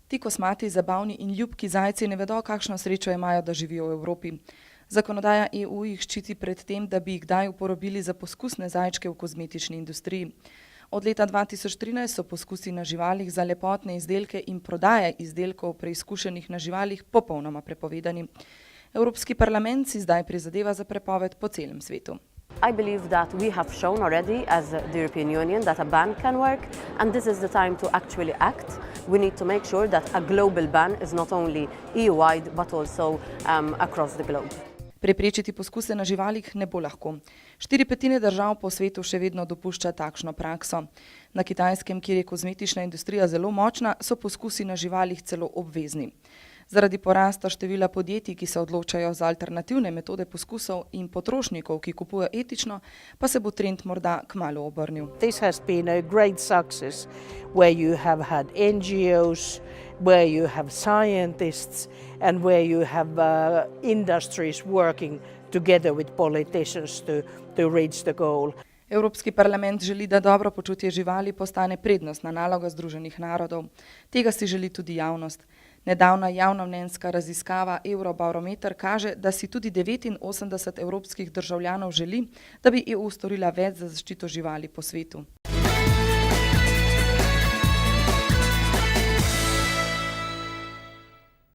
Ti kosmati, zabavni in ljubki zajci ne vedo, kakšno srečo imajo, da živijo v Evropi. Zakonodaja EU jih ščiti pred tem, da bi jih kdaj uporabili za poskusne zajčke v kozmetični industriji. Od leta 2013 so poskusi na živalih za lepotne izdelke in prodaje izdelkov preizkušenih na živalih popolnoma prepovedani. Evropski parlament si zdaj prizadeva za prepoved po celem svetu. I believe that we have shown already as the European Union that a ban can work, and this is the time to actually act. We need to make sure that a global ban is not only EU-wide but also across the globe. Preprečiti poskuse na živalih ne bo lahko. 4/5 držav po svetu še vedno dopušča takšno prakso. Na Kitajskem, kjer je kozmetična industrija zelo močna, so poskusi na živalih celo obvezni. Zaradi porasta števila podjetij, ki se odločajo za alternativne metode poskusov, in potrošnikov, ki kupujejo etično, pa se bo trend morda kmalu obrnil. This has been a great success where you have had NGOs, where you have scientists and where you have industries working together with politicians to reach the goal. Evropski parlament želi, da dobro počutje živali postane prednostna naloga Združenih narodov. Tega si želi tudi javnost. Nedavna javnomnenjska raziskava Eurobarometer kaže, da si tudi 89 evropskih državljanov želi, da bi EU storila več za zaščito živali po svetu.